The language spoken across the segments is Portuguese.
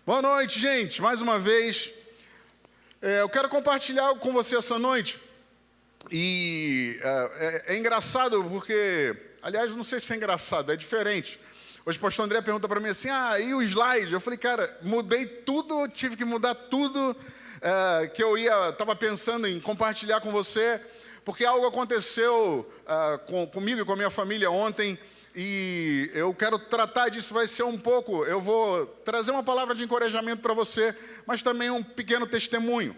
Boa noite, gente. Mais uma vez, eu quero compartilhar com você essa noite. E é engraçado porque, aliás, não sei se é engraçado, é diferente. Hoje o pastor André pergunta para mim assim, e o slide? Eu falei, cara, mudei tudo, tive que mudar tudo que eu estava pensando em compartilhar com você, porque algo aconteceu comigo e com a minha família ontem, e eu quero tratar disso, vai ser um pouco, eu vou trazer uma palavra de encorajamento para você, mas também um pequeno testemunho.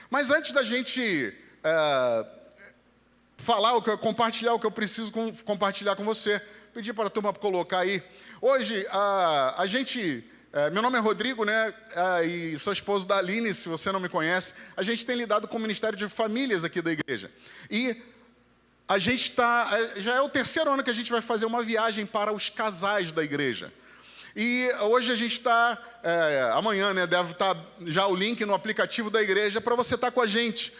Mas antes da gente compartilhar o que eu preciso compartilhar com você, pedir para a turma colocar aí. Hoje, meu nome é Rodrigo, né? E sou esposo da Aline, se você não me conhece. A gente tem lidado com o Ministério de Famílias aqui da igreja. E a gente já é o terceiro ano que a gente vai fazer uma viagem para os casais da igreja. E hoje a gente está, amanhã, né? Deve estar já o link no aplicativo da igreja para você estar com a gente.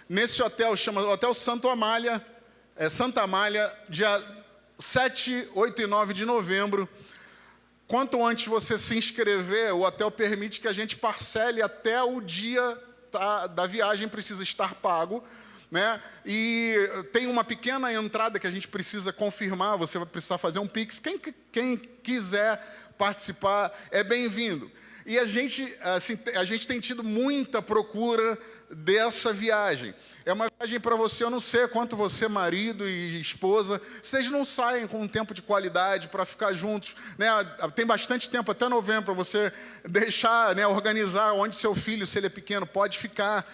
Nesse hotel, chama Hotel Santa Amália, dia 7, 8 e 9 de novembro. Quanto antes você se inscrever, o hotel permite que a gente parcele até o dia da viagem, precisa estar pago, né? E tem uma pequena entrada que a gente precisa confirmar, você vai precisar fazer um Pix. Quem quiser participar é bem-vindo. E a gente tem tido muita procura dessa viagem. É uma viagem para você, eu não sei quanto você, marido e esposa, vocês não saem com um tempo de qualidade para ficar juntos, né? Tem bastante tempo, até novembro, para você deixar, né, organizar onde seu filho, se ele é pequeno, pode ficar.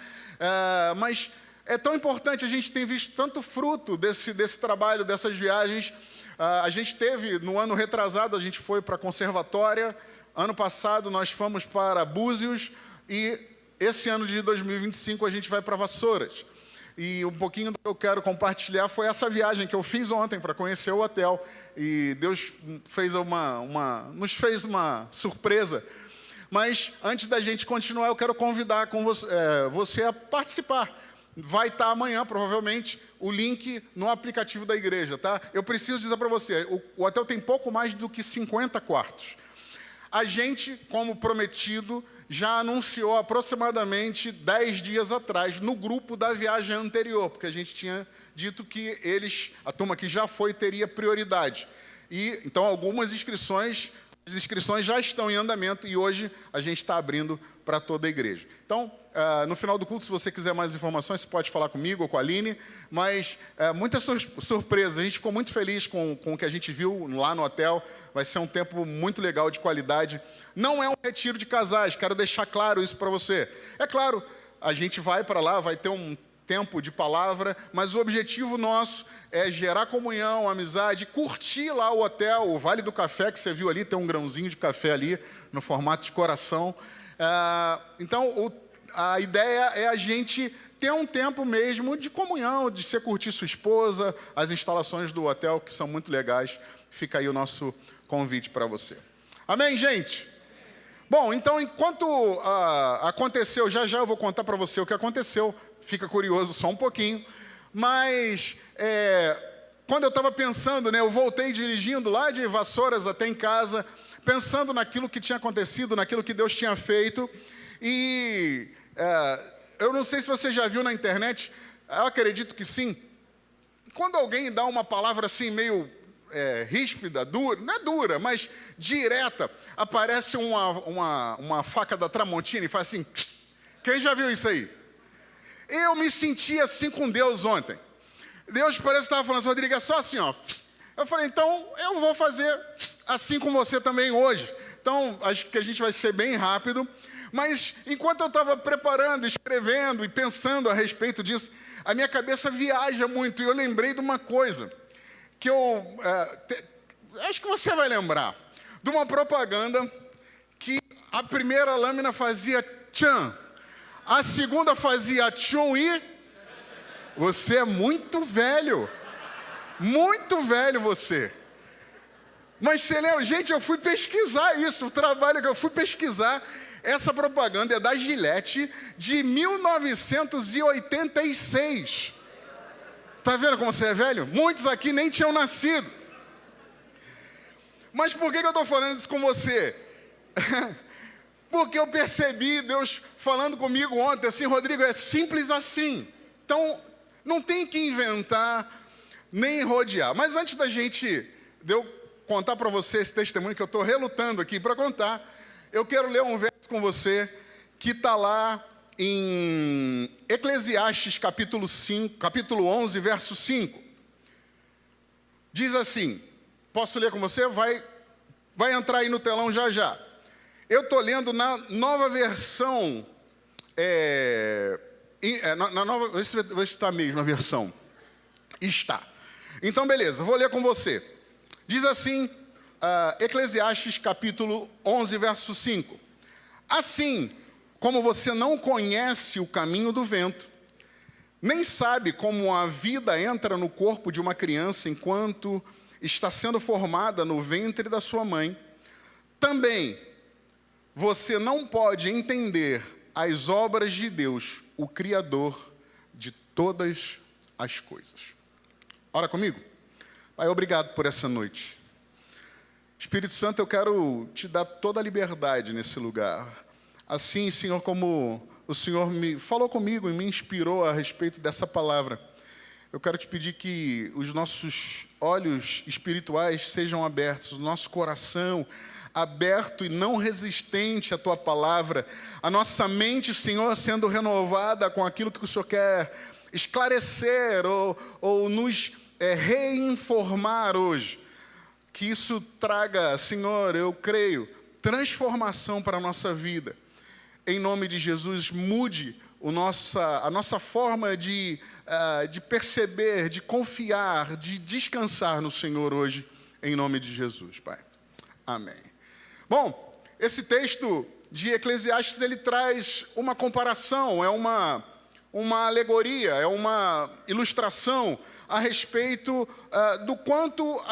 Mas é tão importante, a gente tem visto tanto fruto desse trabalho, dessas viagens. A gente teve, no ano retrasado, a gente foi para a Conservatória. Ano passado nós fomos para Búzios e esse ano de 2025 a gente vai para Vassouras. E um pouquinho do que eu quero compartilhar foi essa viagem que eu fiz ontem para conhecer o hotel. E Deus nos fez uma surpresa. Mas antes da gente continuar, eu quero convidar você a participar. Vai estar amanhã, provavelmente, o link no aplicativo da igreja, tá? Eu preciso dizer para você, o hotel tem pouco mais do que 50 quartos. A gente, como prometido, já anunciou aproximadamente 10 dias atrás, no grupo da viagem anterior, porque a gente tinha dito que a turma que já foi, teria prioridade. E, então, algumas inscrições já estão em andamento e hoje a gente está abrindo para toda a igreja. Então, no final do culto, se você quiser mais informações, você pode falar comigo ou com a Aline, mas muitas surpresas. A gente ficou muito feliz com o que a gente viu lá no hotel. Vai ser um tempo muito legal, de qualidade. Não é um retiro de casais, quero deixar claro isso para você. É claro, a gente vai para lá, vai ter um tempo de palavra, mas o objetivo nosso é gerar comunhão, amizade, curtir lá o hotel, o Vale do Café, que você viu ali, tem um grãozinho de café ali, no formato de coração. Então, a ideia é a gente ter um tempo mesmo de comunhão, de você curtir sua esposa, as instalações do hotel, que são muito legais. Fica aí o nosso convite para você. Amém, gente? Bom, então, enquanto aconteceu, já eu vou contar para você o que aconteceu. Fica curioso só um pouquinho. Mas, quando eu estava pensando, né, eu voltei dirigindo lá de Vassouras até em casa, pensando naquilo que tinha acontecido, naquilo que Deus tinha feito. E eu não sei se você já viu na internet, eu acredito que sim. Quando alguém dá uma palavra assim meio ríspida, dura, não é dura, mas direta, aparece uma faca da Tramontina e faz assim. Pss. Quem já viu isso aí? Eu me senti assim com Deus ontem. Deus parece que estava falando assim, Rodrigo, é só assim, ó. Pss. Eu falei, então eu vou fazer assim com você também hoje. Então, acho que a gente vai ser bem rápido. Mas, enquanto eu estava preparando, escrevendo e pensando a respeito disso, a minha cabeça viaja muito. E eu lembrei de uma coisa, que acho que você vai lembrar. De uma propaganda que a primeira lâmina fazia tchan, a segunda fazia tchum e... Você é muito velho. Muito velho você. Mas você lembra? Gente, eu fui pesquisar isso, o trabalho que eu fui pesquisar. Essa propaganda é da Gillette de 1986. Tá vendo como você é velho? Muitos aqui nem tinham nascido. Mas por que eu estou falando isso com você? Porque eu percebi Deus falando comigo ontem, assim, Rodrigo, é simples assim. Então, não tem que inventar, nem rodear. Mas antes de eu contar para você esse testemunho que eu estou relutando aqui para contar, eu quero ler um verso com você que está lá em Eclesiastes capítulo 11, verso 5. Diz assim, posso ler com você? Vai entrar aí no telão já já. Eu estou lendo na nova versão, na nova, vê se está mesmo a versão. Está. Então, beleza, vou ler com você. Diz assim, Eclesiastes capítulo 11, verso 5. Assim, como você não conhece o caminho do vento, nem sabe como a vida entra no corpo de uma criança enquanto está sendo formada no ventre da sua mãe, também você não pode entender as obras de Deus, o Criador de todas as coisas. Ora comigo. Pai, obrigado por essa noite. Espírito Santo, eu quero te dar toda a liberdade nesse lugar. Assim, Senhor, como o Senhor me falou comigo e me inspirou a respeito dessa palavra, eu quero te pedir que os nossos olhos espirituais sejam abertos, o nosso coração aberto e não resistente à Tua palavra, a nossa mente, Senhor, sendo renovada com aquilo que o Senhor quer esclarecer ou nos reinformar hoje. Que isso traga, Senhor, eu creio, transformação para a nossa vida. Em nome de Jesus, mude a nossa forma de perceber, de confiar, de descansar no Senhor hoje, em nome de Jesus, Pai. Amém. Bom, esse texto de Eclesiastes, ele traz uma comparação, é uma alegoria, é uma ilustração a respeito do quanto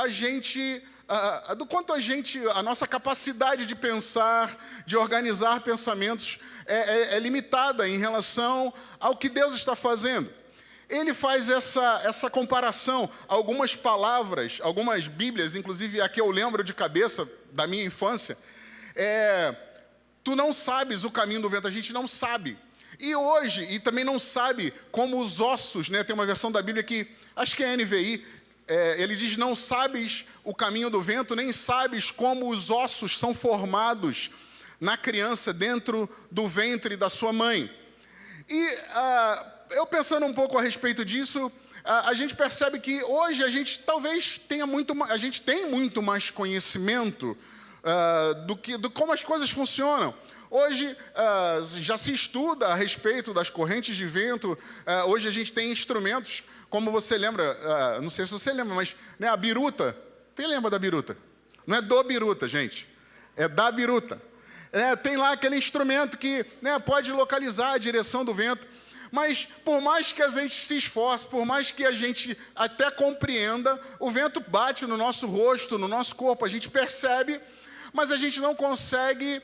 a nossa capacidade de pensar, de organizar pensamentos é limitada em relação ao que Deus está fazendo. Ele faz essa comparação, algumas palavras, algumas bíblias, inclusive a que eu lembro de cabeça da minha infância, tu não sabes o caminho do vento, a gente não sabe. E também não sabe como os ossos, né? Tem uma versão da Bíblia que, acho que é a NVI, ele diz, não sabes o caminho do vento, nem sabes como os ossos são formados na criança dentro do ventre da sua mãe. E eu pensando um pouco a respeito disso, a gente percebe que hoje a gente talvez tenha a gente tem muito mais conhecimento do como as coisas funcionam. Hoje já se estuda a respeito das correntes de vento, hoje a gente tem instrumentos, como você lembra, não sei se você lembra, mas né, a biruta, quem lembra da biruta? Não é do biruta, gente, é da biruta. Tem lá aquele instrumento que pode localizar a direção do vento, mas por mais que a gente se esforce, por mais que a gente até compreenda, o vento bate no nosso rosto, no nosso corpo, a gente percebe, mas a gente não consegue...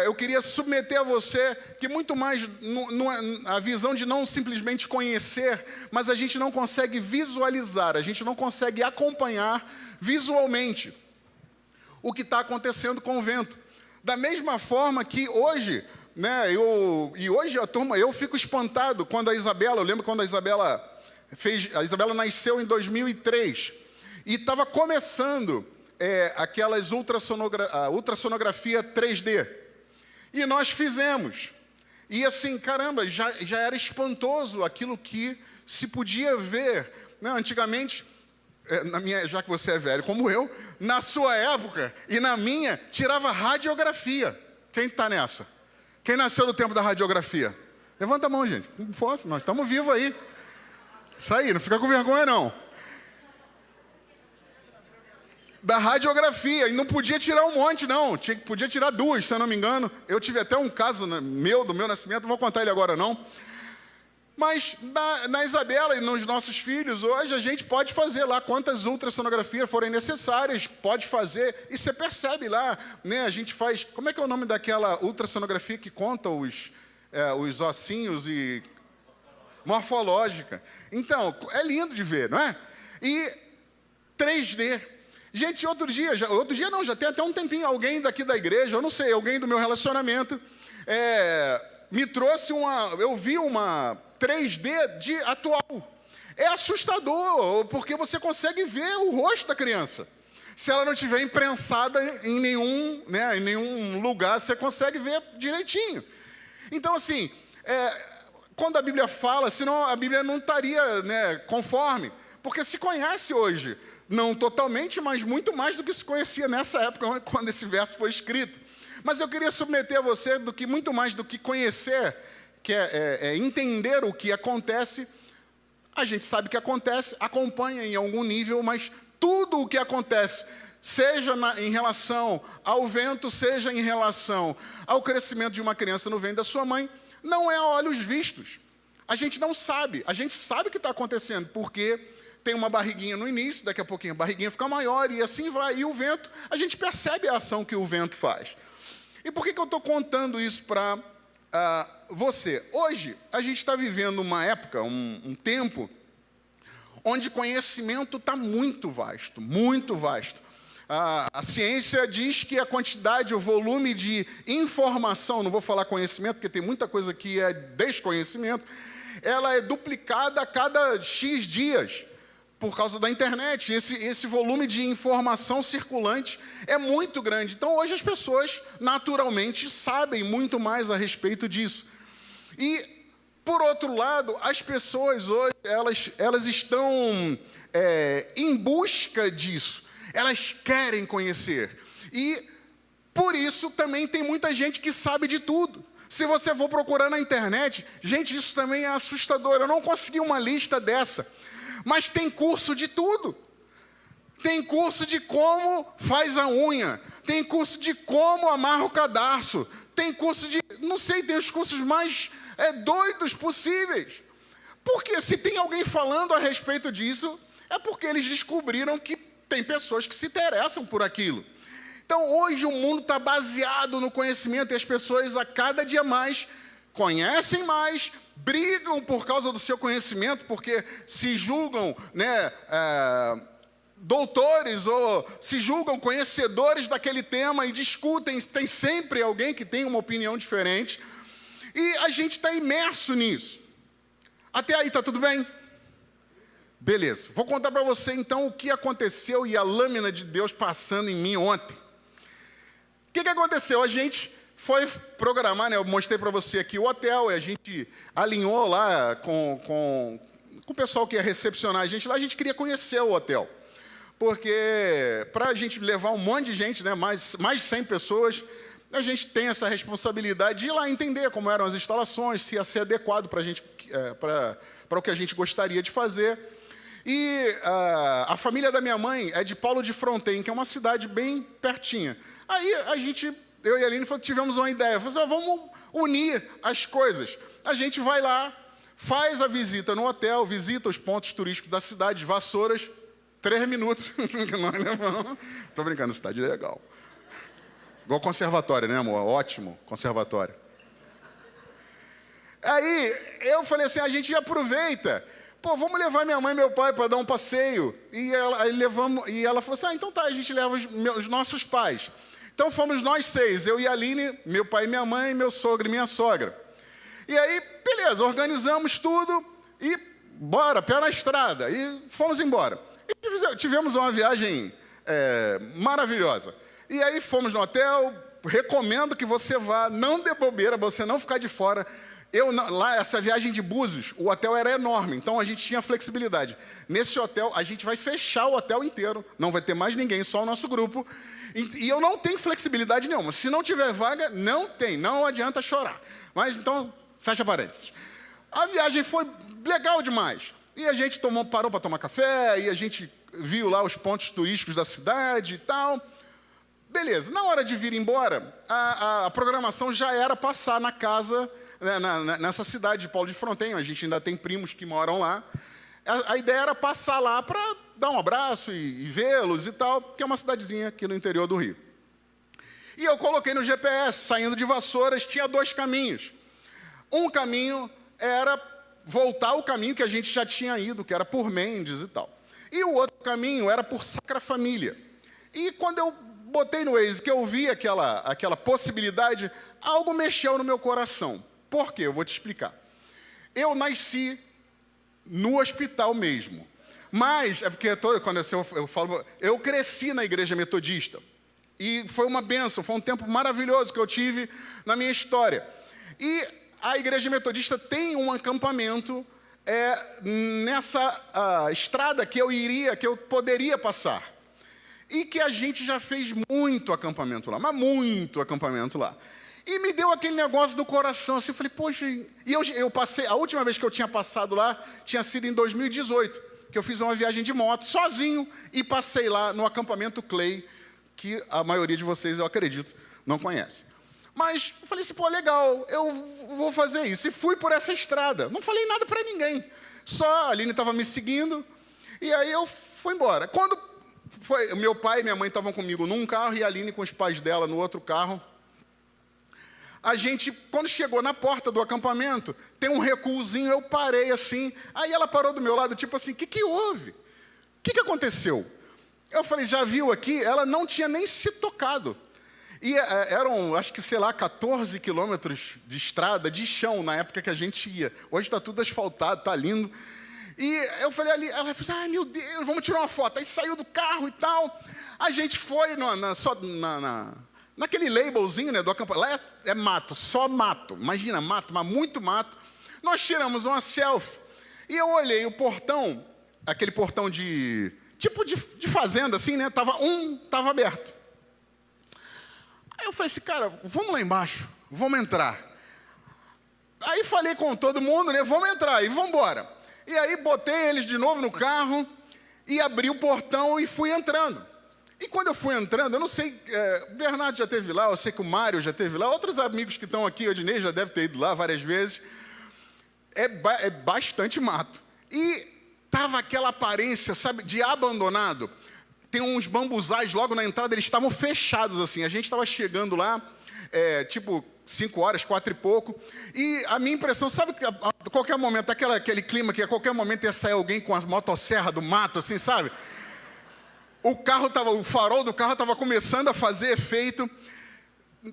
eu queria submeter a você que muito mais a visão de não simplesmente conhecer, mas a gente não consegue visualizar, a gente não consegue acompanhar visualmente o que está acontecendo com o vento. Da mesma forma que hoje, hoje a turma, eu fico espantado quando eu lembro quando a Isabela nasceu em 2003 e estava começando aquelas ultrassonografia 3D. E nós fizemos. E assim, caramba, já era espantoso aquilo que se podia ver. Antigamente, já que você é velho como eu, na sua época e na minha, tirava radiografia. Quem está nessa? Quem nasceu no tempo da radiografia? Levanta a mão, gente. Força, nós estamos vivos aí. Isso aí, não fica com vergonha, não. Da radiografia, e não podia tirar um monte, não. Podia tirar 2, se eu não me engano. Eu tive até um caso do meu nascimento, não vou contar ele agora, não. Mas na Isabela e nos nossos filhos, hoje a gente pode fazer lá quantas ultrassonografias forem necessárias, pode fazer, e você percebe lá, né? A gente faz, como é que é o nome daquela ultrassonografia que conta os ossinhos e... morfológica. Então, é lindo de ver, não é? E 3D. Gente, outro dia não, já tem até um tempinho, alguém daqui da igreja, eu não sei, alguém do meu relacionamento, me trouxe eu vi uma 3D atual. É assustador, porque você consegue ver o rosto da criança. Se ela não estiver imprensada em nenhum lugar, você consegue ver direitinho. Então, assim, quando a Bíblia fala, senão a Bíblia não estaria, conforme. Porque se conhece hoje, não totalmente, mas muito mais do que se conhecia nessa época, quando esse verso foi escrito. Mas eu queria submeter a você muito mais do que conhecer, que é entender o que acontece. A gente sabe o que acontece, acompanha em algum nível, mas tudo o que acontece, seja em relação ao vento, seja em relação ao crescimento de uma criança no ventre da sua mãe, não é a olhos vistos. A gente não sabe, a gente sabe o que está acontecendo, porque tem uma barriguinha no início, daqui a pouquinho a barriguinha fica maior e assim vai. E o vento, a gente percebe a ação que o vento faz. E por que eu estou contando isso para você? Hoje, a gente está vivendo uma época, um tempo, onde conhecimento está muito vasto, muito vasto. A ciência diz que a quantidade, o volume de informação, não vou falar conhecimento, porque tem muita coisa que é desconhecimento, ela é duplicada a cada X dias, por causa da internet. Esse volume de informação circulante é muito grande. Então, hoje as pessoas, naturalmente, sabem muito mais a respeito disso. E, por outro lado, as pessoas hoje, elas estão em busca disso. Elas querem conhecer. E, por isso, também tem muita gente que sabe de tudo. Se você for procurar na internet, gente, isso também é assustador. Eu não consegui uma lista dessa. Mas tem curso de tudo. Tem curso de como faz a unha. Tem curso de como amarra o cadarço. Tem curso de... não sei, tem os cursos mais doidos possíveis. Porque se tem alguém falando a respeito disso, é porque eles descobriram que tem pessoas que se interessam por aquilo. Então, hoje o mundo está baseado no conhecimento e as pessoas, a cada dia mais, conhecem mais, brigam por causa do seu conhecimento, porque se julgam doutores ou se julgam conhecedores daquele tema e discutem, tem sempre alguém que tem uma opinião diferente, e a gente está imerso nisso. Até aí, está tudo bem? Beleza. Vou contar para você, então, o que aconteceu e a lâmina de Deus passando em mim ontem. O que aconteceu? A gente foi programar, eu mostrei para você aqui o hotel, e a gente alinhou lá com o pessoal que ia recepcionar a gente lá, a gente queria conhecer o hotel. Porque para a gente levar um monte de gente, mais de 100 pessoas, a gente tem essa responsabilidade de ir lá entender como eram as instalações, se ia ser adequado para a gente, para o que a gente gostaria de fazer. E a família da minha mãe é de Paulo de Fronten, que é uma cidade bem pertinha. Aí eu e a Aline tivemos uma ideia, vamos unir as coisas. A gente vai lá, faz a visita no hotel, visita os pontos turísticos da cidade, Vassouras, 3 minutos. Estou brincando, cidade legal. Igual conservatório, né, amor? Ótimo, conservatório. Aí eu falei assim, a gente aproveita. Vamos levar minha mãe e meu pai para dar um passeio. E ela falou assim, então tá, a gente leva os nossos pais. Então fomos nós 6, eu e a Aline, meu pai e minha mãe, meu sogro e minha sogra. E aí, beleza, organizamos tudo e bora, pé na estrada. E fomos embora. E tivemos uma viagem maravilhosa. E aí fomos no hotel, recomendo que você vá, não dê bobeira, você não ficar de fora. Lá, essa viagem de Búzios, o hotel era enorme, então a gente tinha flexibilidade. Nesse hotel, a gente vai fechar o hotel inteiro, não vai ter mais ninguém, só o nosso grupo. E eu não tenho flexibilidade nenhuma. Se não tiver vaga, não adianta chorar. Mas então, fecha parênteses. A viagem foi legal demais. E a gente parou para tomar café, e a gente viu lá os pontos turísticos da cidade e tal. Beleza, na hora de vir embora, a programação já era passar na casa, nessa cidade de Paulo de Fronten, a gente ainda tem primos que moram lá. A ideia era passar lá para dar um abraço e vê-los e tal, que é uma cidadezinha aqui no interior do Rio. E eu coloquei no GPS, saindo de Vassouras, tinha 2 caminhos. Um caminho era voltar ao caminho que a gente já tinha ido, que era por Mendes e tal. E o outro caminho era por Sacra Família. E quando eu botei no Waze, que eu vi aquela possibilidade, algo mexeu no meu coração. Por quê? Eu vou te explicar. Eu nasci no hospital mesmo. Mas, é porque quando eu falo, eu cresci na igreja metodista. E foi uma bênção, foi um tempo maravilhoso que eu tive na minha história. E a igreja metodista tem um acampamento nessa estrada que eu poderia passar. E que a gente já fez muito acampamento lá, mas muito acampamento lá. E me deu aquele negócio do coração, assim, eu falei, poxa... E eu passei, a última vez que eu tinha passado lá, tinha sido em 2018, que eu fiz uma viagem de moto, sozinho, e passei lá no acampamento Clay, que a maioria de vocês, eu acredito, não conhece. Mas eu falei assim, pô, legal, eu vou fazer isso. E fui por essa estrada, não falei nada para ninguém. Só a Aline estava me seguindo, e aí eu fui embora. Quando meu pai e minha mãe estavam comigo num carro, e a Aline com os pais dela no outro carro, a gente, quando chegou na porta do acampamento, tem um recuozinho, eu parei assim, aí ela parou do meu lado, tipo assim, o que houve? O que aconteceu? Eu falei, já viu aqui? Ela não tinha nem se tocado. E eram, acho que, sei lá, 14 quilômetros de estrada, de chão, na época que a gente ia. Hoje está tudo asfaltado, está lindo. E eu falei ali, ela falou assim, ai meu Deus, vamos tirar uma foto. Aí saiu do carro e tal. A gente foi naquele labelzinho, né, do acampamento. Lá é mato, só mato. Imagina, mato, mas muito mato. Nós tiramos uma selfie. E eu olhei o portão, aquele portão de fazenda, assim, né? Tava aberto. Aí eu falei assim, cara, vamos lá embaixo, vamos entrar. Aí falei com todo mundo, né? Vamos entrar e vamos embora. E aí botei eles de novo no carro e abri o portão e fui entrando. E quando eu fui entrando, eu não sei, o Bernardo já esteve lá, eu sei que o Mário já esteve lá, outros amigos que estão aqui, o Odinei já deve ter ido lá várias vezes. É bastante mato. E tava aquela aparência, sabe, de abandonado. Tem uns bambuzais logo na entrada, eles estavam fechados assim. A gente estava chegando lá, 5 horas, 4 e pouco. E a minha impressão, sabe que a qualquer momento, aquele clima que a qualquer momento ia sair alguém com as motosserra do mato, assim, sabe? O farol do carro estava começando a fazer efeito.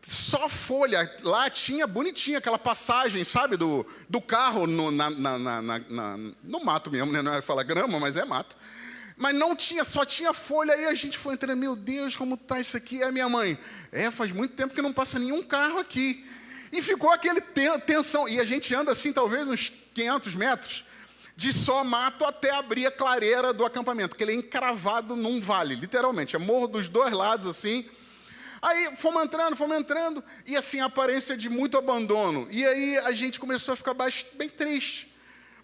Só folha. Lá tinha bonitinha aquela passagem, sabe, do carro no mato mesmo, né? Não é falar grama, mas é mato. Mas não tinha, só tinha folha. Aí a gente foi entrando, meu Deus, como tá isso aqui? Aí a minha mãe, faz muito tempo que não passa nenhum carro aqui. E ficou aquele tensão. E a gente anda assim, talvez uns 500 metros, de só mato até abrir a clareira do acampamento, que ele é encravado num vale, literalmente. É morro dos dois lados, assim. Aí fomos entrando, e assim, a aparência de muito abandono. E aí a gente começou a ficar bem triste.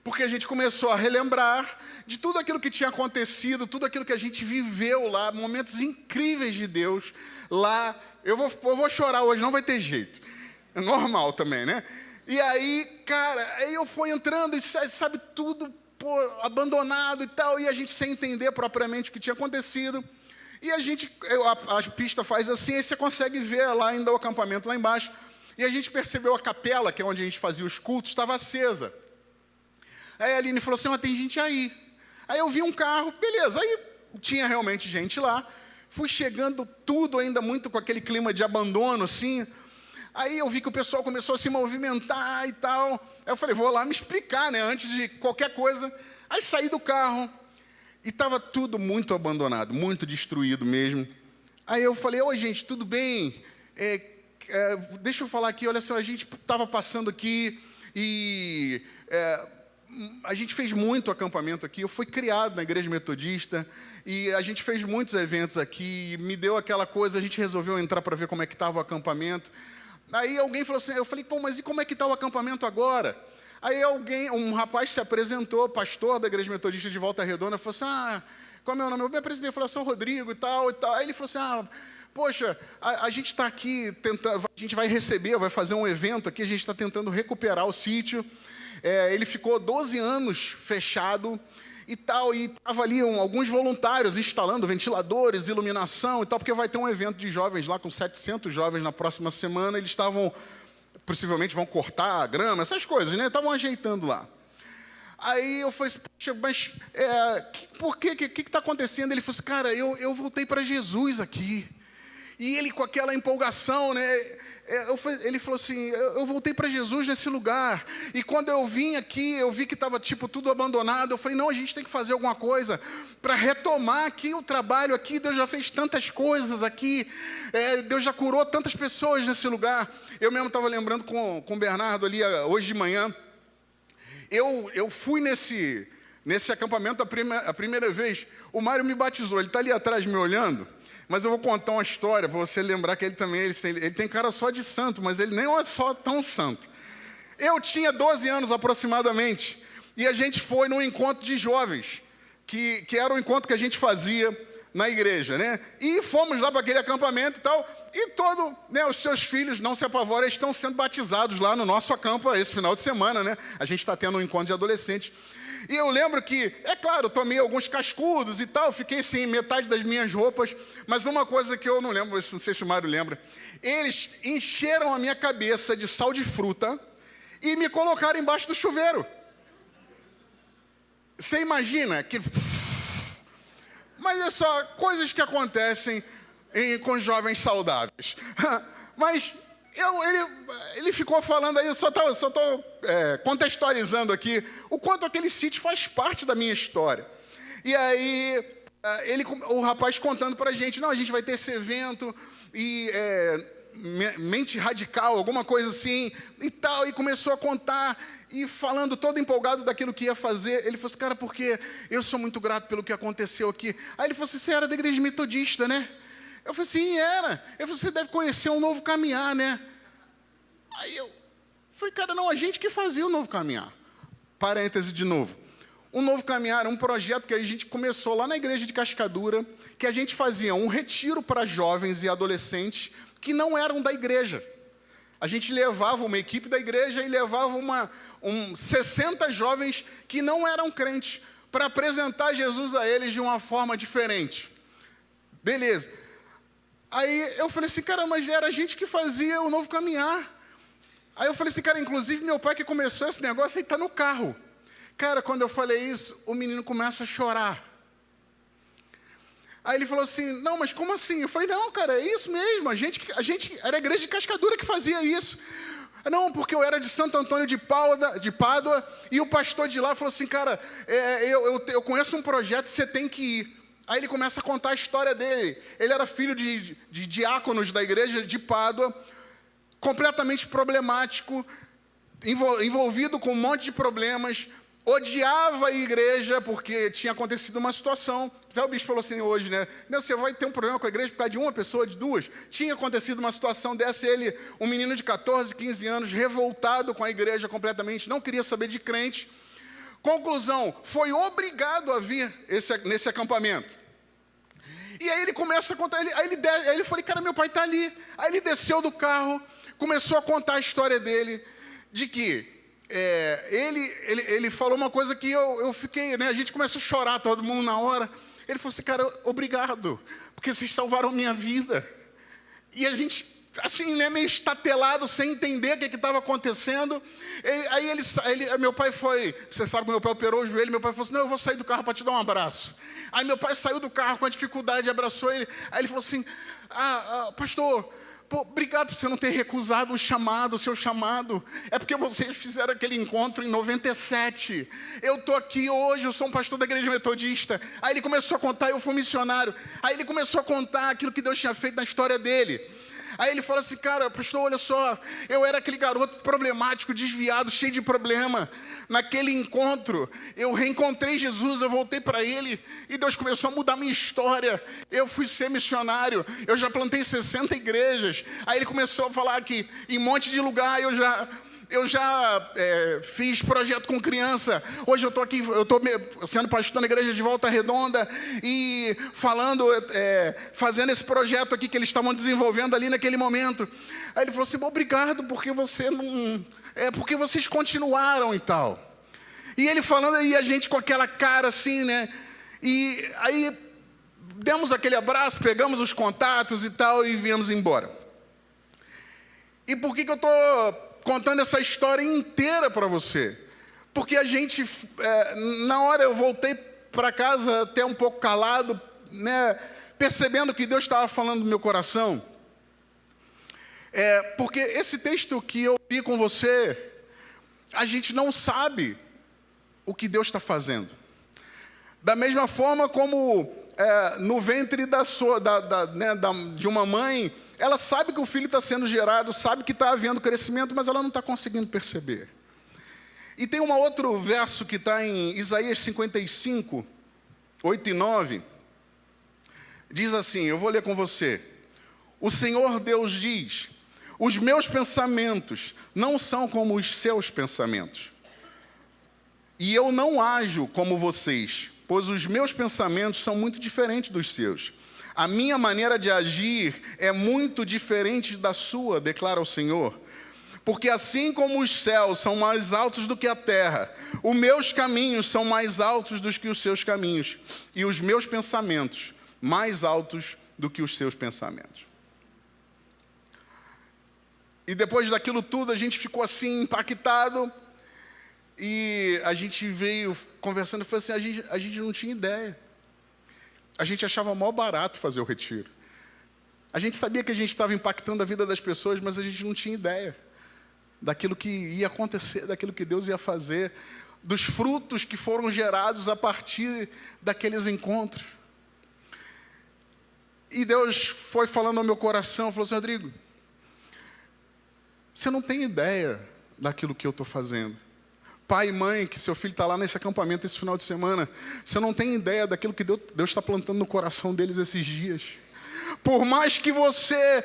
Porque a gente começou a relembrar de tudo aquilo que tinha acontecido, tudo aquilo que a gente viveu lá, momentos incríveis de Deus lá. Eu vou chorar hoje, não vai ter jeito. É normal também, né? E aí, cara, aí eu fui entrando e sabe tudo abandonado e tal, e a gente sem entender propriamente o que tinha acontecido. E a pista faz assim, aí você consegue ver lá ainda o acampamento lá embaixo. E a gente percebeu a capela, que é onde a gente fazia os cultos, estava acesa. Aí a Aline falou assim, tem gente aí. Aí eu vi um carro, beleza. Aí tinha realmente gente lá. Fui chegando tudo ainda muito com aquele clima de abandono, assim. Aí eu vi que o pessoal começou a se movimentar e tal. Aí eu falei, vou lá me explicar, né, antes de qualquer coisa. Aí saí do carro e estava tudo muito abandonado, muito destruído mesmo. Aí eu falei, oi gente, tudo bem? Deixa eu falar aqui, olha só, a gente estava passando aqui e... a gente fez muito acampamento aqui, eu fui criado na igreja metodista, e a gente fez muitos eventos aqui, me deu aquela coisa, a gente resolveu entrar para ver como é que estava o acampamento. Aí alguém falou assim, eu falei, mas e como é que está o acampamento agora? Aí um rapaz se apresentou, pastor da igreja metodista de Volta Redonda, falou assim, qual é o meu nome? Eu me apresentei, falei, sou Rodrigo e tal, e tal. Aí ele falou assim, poxa, a gente está aqui, a gente vai fazer um evento aqui, a gente está tentando recuperar o sítio. Ele ficou 12 anos fechado e tal, e estava ali alguns voluntários instalando ventiladores, iluminação e tal, porque vai ter um evento de jovens lá com 700 jovens na próxima semana, eles possivelmente vão cortar a grama, essas coisas, né? Estavam ajeitando lá. Aí eu falei assim, poxa, mas por quê? O que está acontecendo? Ele falou assim, cara, eu voltei para Jesus aqui. E ele com aquela empolgação, né? Ele falou assim, eu voltei para Jesus nesse lugar. E quando eu vim aqui, eu vi que estava tipo tudo abandonado. Eu falei, não, a gente tem que fazer alguma coisa para retomar aqui o trabalho aqui. Deus já fez tantas coisas aqui. Deus já curou tantas pessoas nesse lugar. Eu mesmo estava lembrando com o Bernardo ali hoje de manhã. Eu fui nesse acampamento a primeira vez. O Mário me batizou, ele está ali atrás me olhando. Mas eu vou contar uma história para você lembrar que ele também ele tem cara só de santo, mas ele nem é só tão santo. Eu tinha 12 anos aproximadamente, e a gente foi num encontro de jovens, que era um encontro que a gente fazia na igreja, né? E fomos lá para aquele acampamento e tal, e os seus filhos, não se apavorem, estão sendo batizados lá no nosso acampa esse final de semana, né? A gente está tendo um encontro de adolescentes. E eu lembro que, é claro, eu tomei alguns cascudos e tal, fiquei sem metade das minhas roupas, mas uma coisa que eu não lembro, não sei se o Mário lembra, eles encheram a minha cabeça de sal de fruta e me colocaram embaixo do chuveiro. Você imagina que... Mas é só coisas que acontecem com jovens saudáveis. Mas... Ele ficou falando aí, eu só estou contextualizando aqui o quanto aquele sítio faz parte da minha história. E aí, o rapaz contando para a gente, não, a gente vai ter esse evento, e mente radical, alguma coisa assim, e tal, e começou a contar, e falando todo empolgado daquilo que ia fazer. Ele falou assim, cara, porque eu sou muito grato pelo que aconteceu aqui. Aí ele falou assim, você era da igreja metodista, né? Eu falei, sim, era. Ele falou, você deve conhecer um Novo Caminhar, né? Aí eu falei, cara, não, a gente que fazia o Novo Caminhar. Parêntese de novo. O Novo Caminhar era um projeto que a gente começou lá na igreja de Cascadura, que a gente fazia um retiro para jovens e adolescentes que não eram da igreja. A gente levava uma equipe da igreja e levava 60 jovens que não eram crentes, para apresentar Jesus a eles de uma forma diferente. Beleza. Aí eu falei assim, cara, mas era a gente que fazia o Novo Caminhar. Aí eu falei assim, cara, inclusive meu pai que começou esse negócio aí está no carro. Cara, quando eu falei isso, o menino começa a chorar. Aí ele falou assim, não, mas como assim? Eu falei, não, cara, é isso mesmo, a gente era a igreja de Cascadura que fazia isso. Não, porque eu era de Santo Antônio de Pádua, e o pastor de lá falou assim, cara, eu conheço um projeto, você tem que ir. Aí ele começa a contar a história dele. Ele era filho de diáconos da igreja de Pádua, completamente problemático, envolvido com um monte de problemas, odiava a igreja porque tinha acontecido uma situação. Até o bicho falou assim hoje, né? Não, você vai ter um problema com a igreja por causa de uma pessoa, de duas. Tinha acontecido uma situação dessa, ele, um menino de 14, 15 anos, revoltado com a igreja completamente, não queria saber de crente. Conclusão, foi obrigado a vir nesse acampamento. E aí ele começa a contar, aí ele falou, cara, meu pai está ali. Aí ele desceu do carro, começou a contar a história dele, de que ele falou uma coisa que eu fiquei, né? A gente começou a chorar, todo mundo na hora. Ele falou assim, cara, obrigado, porque vocês salvaram minha vida. E a gente, assim, né, meio estatelado, sem entender o que estava acontecendo. Aí meu pai foi, você sabe que meu pai operou o joelho, meu pai falou assim, não, eu vou sair do carro para te dar um abraço. Aí meu pai saiu do carro com a dificuldade, abraçou ele. Aí ele falou assim, pastor, pô, obrigado por você não ter recusado o seu chamado. É porque vocês fizeram aquele encontro em 97. Eu estou aqui hoje, eu sou um pastor da igreja metodista. Aí ele começou a contar, eu fui missionário. Aí ele começou a contar aquilo que Deus tinha feito na história dele. Aí ele fala assim, cara, pastor, olha só, eu era aquele garoto problemático, desviado, cheio de problema. Naquele encontro, eu reencontrei Jesus, eu voltei para Ele, e Deus começou a mudar minha história. Eu fui ser missionário, eu já plantei 60 igrejas. Aí ele começou a falar que em um monte de lugar eu já fiz projeto com criança. Hoje eu estou aqui, eu estou sendo pastor na igreja de Volta Redonda e fazendo esse projeto aqui que eles estavam desenvolvendo ali naquele momento. Aí ele falou assim, obrigado, porque porque vocês continuaram e tal. E ele falando, e a gente com aquela cara assim, né? E aí demos aquele abraço, pegamos os contatos e tal e viemos embora. E por que eu estou contando essa história inteira para você? Porque a gente, na hora eu voltei para casa até um pouco calado, né, percebendo que Deus estava falando no meu coração. Porque esse texto que eu li com você, a gente não sabe o que Deus está fazendo. Da mesma forma como no ventre de uma mãe, ela sabe que o filho está sendo gerado, sabe que está havendo crescimento, mas ela não está conseguindo perceber. E tem um outro verso que está em Isaías 55, 8 e 9, diz assim, eu vou ler com você. O Senhor Deus diz, os meus pensamentos não são como os seus pensamentos. E eu não ajo como vocês, pois os meus pensamentos são muito diferentes dos seus. A minha maneira de agir é muito diferente da sua, declara o Senhor. Porque assim como os céus são mais altos do que a terra, os meus caminhos são mais altos do que os seus caminhos, e os meus pensamentos mais altos do que os seus pensamentos. E depois daquilo tudo, a gente ficou assim, impactado, e a gente veio conversando e falou assim, a gente não tinha ideia. A gente achava mó barato fazer o retiro. A gente sabia que a gente estava impactando a vida das pessoas, mas a gente não tinha ideia daquilo que ia acontecer, daquilo que Deus ia fazer, dos frutos que foram gerados a partir daqueles encontros. E Deus foi falando ao meu coração, falou assim, Rodrigo, você não tem ideia daquilo que eu estou fazendo. Pai e mãe, que seu filho está lá nesse acampamento esse final de semana, você não tem ideia daquilo que Deus está plantando no coração deles esses dias. Por mais que você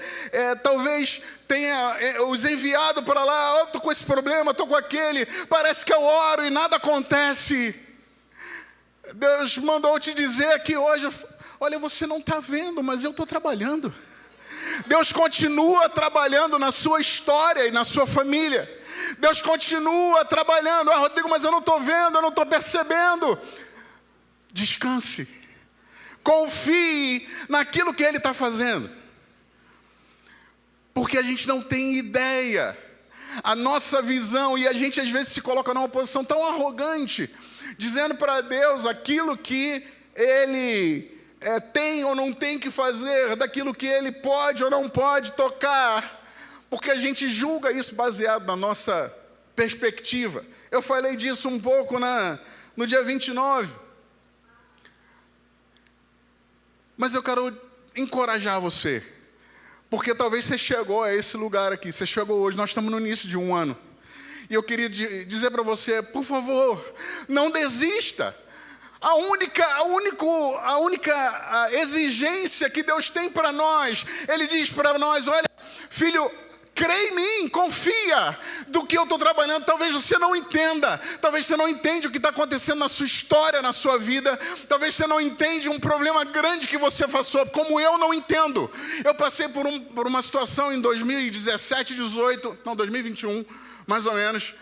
talvez tenha os enviado para lá, estou com esse problema, estou com aquele, parece que eu oro e nada acontece. Deus mandou te dizer aqui hoje, olha, você não está vendo, mas eu estou trabalhando. Deus continua trabalhando na sua história e na sua família. Deus continua trabalhando. Rodrigo, mas eu não estou vendo, eu não estou percebendo. Descanse. Confie naquilo que Ele está fazendo. Porque a gente não tem ideia. A nossa visão, e a gente às vezes se coloca numa posição tão arrogante, dizendo para Deus aquilo que Ele tem ou não tem que fazer, daquilo que Ele pode ou não pode tocar, porque a gente julga isso baseado na nossa perspectiva. Eu falei disso um pouco no dia 29. Mas eu quero encorajar você, porque talvez você chegou a esse lugar aqui, você chegou hoje, nós estamos no início de um ano, e eu queria dizer para você, por favor, não desista. A única exigência que Deus tem para nós, Ele diz para nós, olha, filho, crê em mim, confia do que eu estou trabalhando. Talvez você não entenda, talvez você não entende o que está acontecendo na sua história, na sua vida, talvez você não entende um problema grande que você passou, como eu não entendo. Eu passei por uma situação em 2017, 2021, mais ou menos,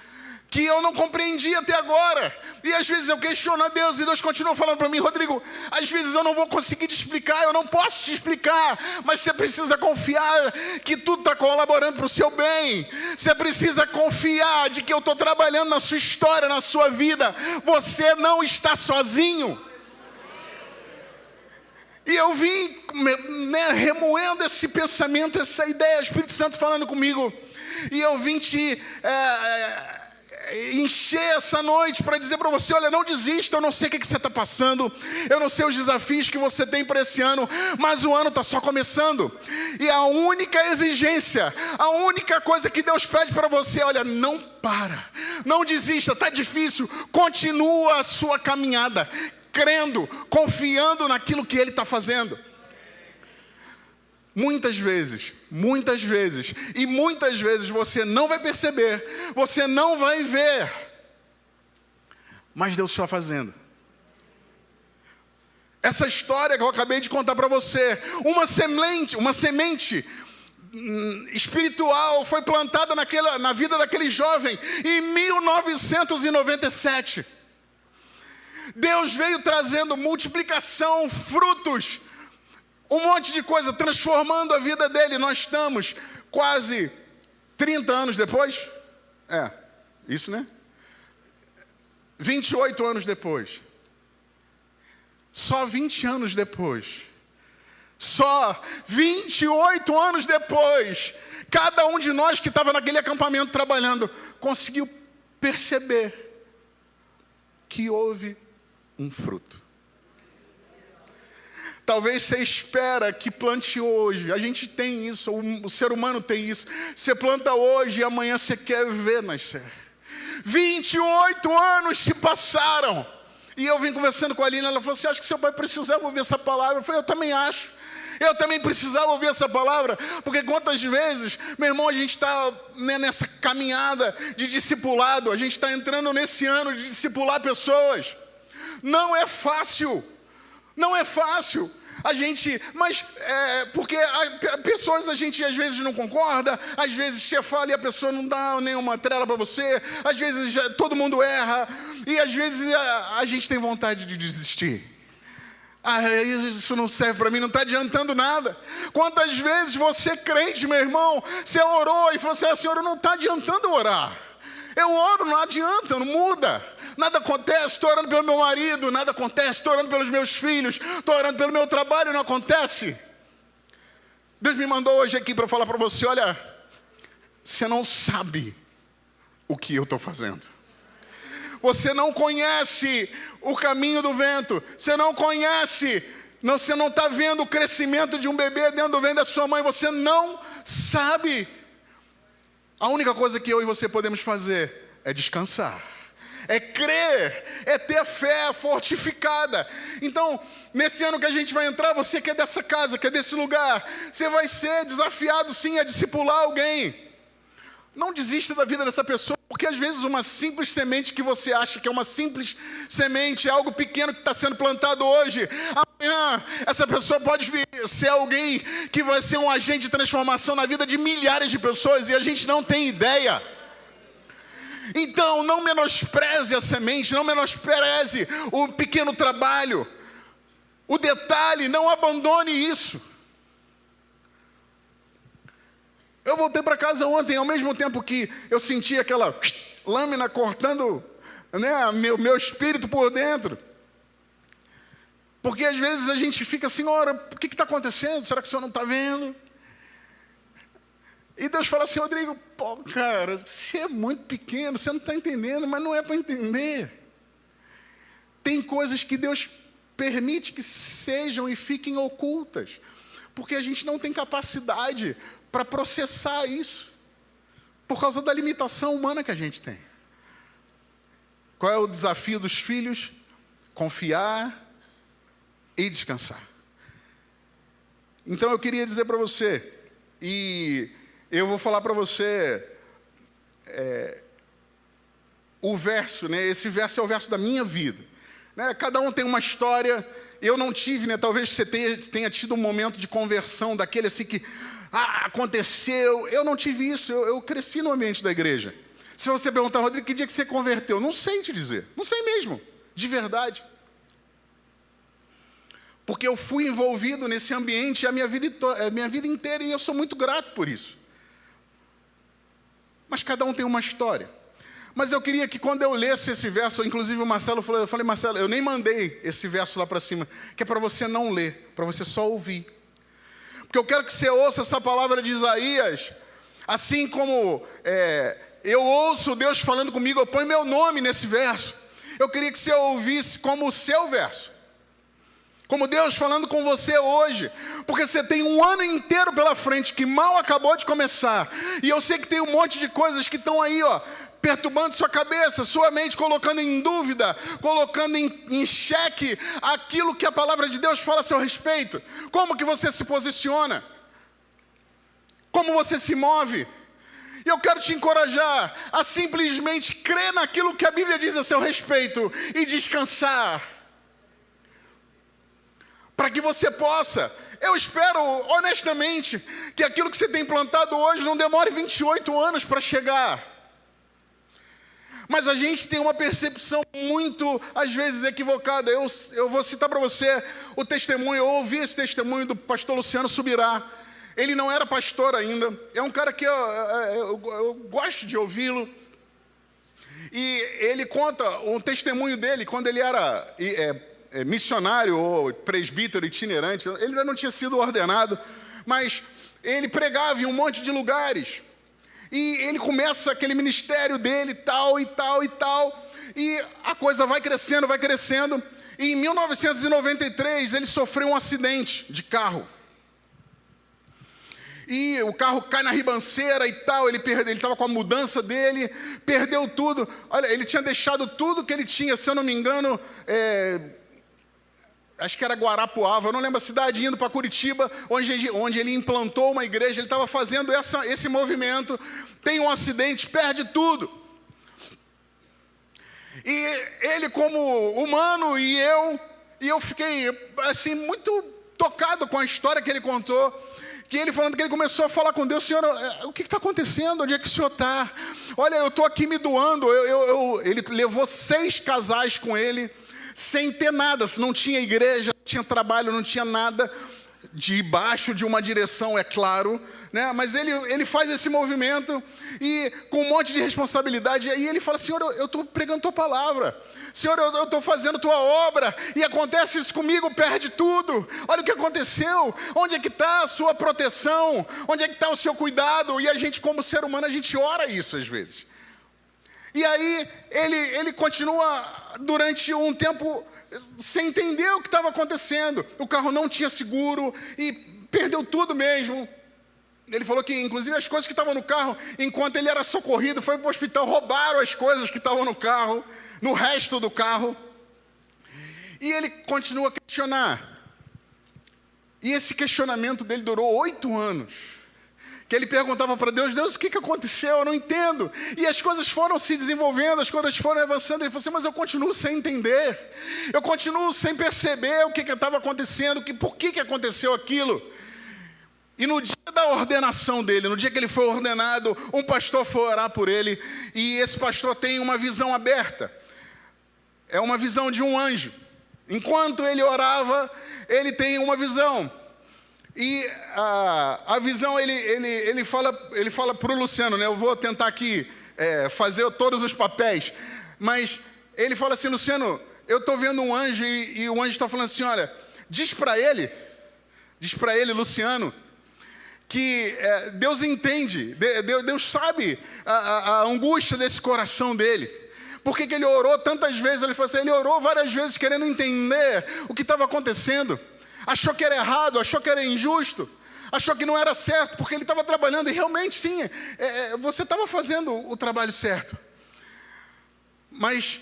que eu não compreendi até agora, e às vezes eu questiono a Deus, e Deus continua falando para mim, Rodrigo, às vezes eu não vou conseguir te explicar, eu não posso te explicar, mas você precisa confiar que tudo está colaborando para o seu bem, você precisa confiar de que eu estou trabalhando na sua história, na sua vida, você não está sozinho. E eu vim remoendo esse pensamento, essa ideia, o Espírito Santo falando comigo, e eu vim te encher essa noite para dizer para você, olha, não desista, eu não sei o que você está passando, eu não sei os desafios que você tem para esse ano, mas o ano está só começando, e a única exigência, a única coisa que Deus pede para você, olha, não para, não desista, está difícil, continua a sua caminhada, crendo, confiando naquilo que Ele está fazendo. Muitas vezes, e muitas vezes você não vai perceber, você não vai ver, mas Deus está fazendo. Essa história que eu acabei de contar para você, uma semente espiritual foi plantada na vida daquele jovem em 1997. Deus veio trazendo multiplicação, frutos, um monte de coisa, transformando a vida dele. Nós estamos quase 30 anos depois. Isso, né? 28 anos depois, só 20 anos depois, só 28 anos depois, cada um de nós que estava naquele acampamento trabalhando, conseguiu perceber que houve um fruto. Talvez você espera que plante hoje. A gente tem isso, o ser humano tem isso. Você planta hoje e amanhã você quer ver nascer. 28 anos se passaram. E eu vim conversando com a Aline, ela falou, você acha que seu pai precisava ouvir essa palavra? Eu falei, eu também acho. Eu também precisava ouvir essa palavra, porque quantas vezes, meu irmão, a gente está nessa caminhada de discipulado, a gente está entrando nesse ano de discipular pessoas. Não é fácil. Não é fácil. Porque pessoas a gente às vezes não concorda, às vezes você fala e a pessoa não dá nenhuma trela para você, às vezes todo mundo erra, e às vezes a gente tem vontade de desistir. Isso não serve para mim, não está adiantando nada. Quantas vezes você crente, meu irmão, você orou e falou assim, Senhor, não está adiantando orar. Eu oro, não adianta, não muda. Nada acontece, estou orando pelo meu marido, nada acontece, estou orando pelos meus filhos, estou orando pelo meu trabalho, não acontece. Deus me mandou hoje aqui para falar para você, olha, você não sabe o que eu estou fazendo. Você não conhece o caminho do vento, você não conhece, você não está vendo o crescimento de um bebê dentro do ventre da sua mãe, você não sabe. A única coisa que eu e você podemos fazer é descansar, é crer, é ter fé fortificada. Então, nesse ano que a gente vai entrar, você que é dessa casa, que é desse lugar, você vai ser desafiado sim a discipular alguém. Não desista da vida dessa pessoa, porque às vezes uma simples semente que você acha que é uma simples semente, é algo pequeno que está sendo plantado hoje, amanhã essa pessoa pode vir ser alguém que vai ser um agente de transformação na vida de milhares de pessoas e a gente não tem ideia. Então não menospreze a semente, não menospreze o pequeno trabalho, o detalhe, não abandone isso. Eu voltei para casa ontem, ao mesmo tempo que eu senti aquela lâmina cortando, né, meu espírito por dentro. Porque às vezes a gente fica assim, ora, o que está acontecendo? Será que o senhor não está vendo? E Deus fala assim, Rodrigo, pô, cara, você é muito pequeno, você não está entendendo, mas não é para entender. Tem coisas que Deus permite que sejam e fiquem ocultas, porque a gente não tem capacidade para processar isso, por causa da limitação humana que a gente tem. Qual é o desafio dos filhos? Confiar e descansar. Então eu queria dizer para você, e eu vou falar para você, o verso, né? Esse verso é o verso da minha vida. Né? Cada um tem uma história, eu não tive, né? Talvez você tenha tido um momento de conversão, daquele assim que, aconteceu, eu não tive isso, eu cresci no ambiente da igreja. Se você perguntar, Rodrigo, que dia que você converteu? Não sei te dizer, não sei mesmo, de verdade. Porque eu fui envolvido nesse ambiente a minha vida inteira e eu sou muito grato por isso. Mas cada um tem uma história. Mas eu queria que quando eu lesse esse verso, inclusive o Marcelo falou, eu falei, Marcelo, eu nem mandei esse verso lá para cima, que é para você não ler, para você só ouvir. Porque eu quero que você ouça essa palavra de Isaías, assim como eu ouço Deus falando comigo, eu ponho meu nome nesse verso. Eu queria que você ouvisse como o seu verso. Como Deus falando com você hoje, porque você tem um ano inteiro pela frente, que mal acabou de começar, e eu sei que tem um monte de coisas que estão aí, perturbando sua cabeça, sua mente, colocando em dúvida, colocando em xeque aquilo que a palavra de Deus fala a seu respeito. Como que você se posiciona? Como você se move? E eu quero te encorajar a simplesmente crer naquilo que a Bíblia diz a seu respeito e descansar. Para que você possa, eu espero honestamente que aquilo que você tem plantado hoje não demore 28 anos para chegar. Mas a gente tem uma percepção muito, às vezes, equivocada. Eu vou citar para você o testemunho, eu ouvi esse testemunho do pastor Luciano Subirá. Ele não era pastor ainda, é um cara que eu gosto de ouvi-lo. E ele conta um testemunho dele, quando ele era missionário ou presbítero itinerante, ele ainda não tinha sido ordenado, mas ele pregava em um monte de lugares. E ele começa aquele ministério dele, tal, e tal, e tal, e a coisa vai crescendo, vai crescendo. E em 1993, ele sofreu um acidente de carro. E o carro cai na ribanceira e tal, ele estava com a mudança dele, perdeu tudo. Olha, ele tinha deixado tudo que ele tinha, se eu não me engano, acho que era Guarapuava, eu não lembro a cidade, indo para Curitiba, onde ele implantou uma igreja. Ele estava fazendo esse movimento, tem um acidente, perde tudo. E ele, como humano, e eu fiquei assim muito tocado com a história que ele contou. Que ele falando que ele começou a falar com Deus: Senhor, o que está acontecendo? Onde é que o Senhor está? Olha, eu estou aqui me doando. Ele levou 6 casais com ele, sem ter nada. Não tinha igreja, não tinha trabalho, não tinha nada. Debaixo de uma direção, é claro, né? Mas ele faz esse movimento e com um monte de responsabilidade. E aí ele fala: Senhor, eu estou pregando Tua palavra. Senhor, eu estou fazendo Tua obra, e acontece isso comigo, perde tudo. Olha o que aconteceu. Onde é que está a Sua proteção? Onde é que está o Seu cuidado? E a gente, como ser humano, a gente ora isso às vezes. E aí ele continua durante um tempo sem entender o que estava acontecendo. O carro não tinha seguro e perdeu tudo mesmo. Ele falou que, inclusive, as coisas que estavam no carro, enquanto ele era socorrido, foi para o hospital, roubaram as coisas que estavam no carro, no resto do carro. E ele continua a questionar. E esse questionamento dele durou 8 anos. Que ele perguntava para Deus: Deus, o que aconteceu? Eu não entendo. E as coisas foram se desenvolvendo, as coisas foram avançando. Ele falou assim: mas eu continuo sem entender. Eu continuo sem perceber o que estava acontecendo, por que aconteceu aquilo. E no dia da ordenação dele, no dia que ele foi ordenado, um pastor foi orar por ele. E esse pastor tem uma visão aberta. É uma visão de um anjo. Enquanto ele orava, ele tem uma visão. E a visão, ele fala para o Luciano, né? Eu vou tentar aqui fazer todos os papéis. Mas ele fala assim: Luciano, eu estou vendo um anjo, e o anjo está falando assim: olha, diz para ele, Luciano, que Deus entende, Deus sabe a angústia desse coração dele. Por que ele orou tantas vezes? Ele falou assim: ele orou várias vezes querendo entender o que estava acontecendo. Achou que era errado, achou que era injusto, achou que não era certo, porque ele estava trabalhando, e realmente sim, você estava fazendo o trabalho certo. Mas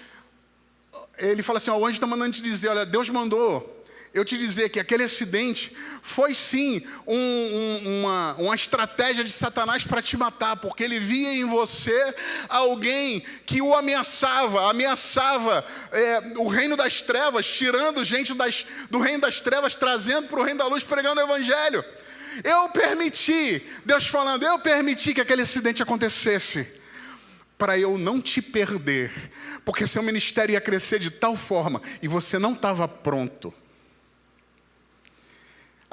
ele fala assim: ó, o anjo está mandando te dizer, olha, Deus mandou eu te dizer que aquele acidente foi sim uma estratégia de Satanás para te matar, porque ele via em você alguém que o ameaçava o reino das trevas, tirando gente do reino das trevas, trazendo para o reino da luz, pregando o evangelho. Eu permiti, Deus falando, eu permiti que aquele acidente acontecesse, para eu não te perder, porque seu ministério ia crescer de tal forma, e você não estava pronto.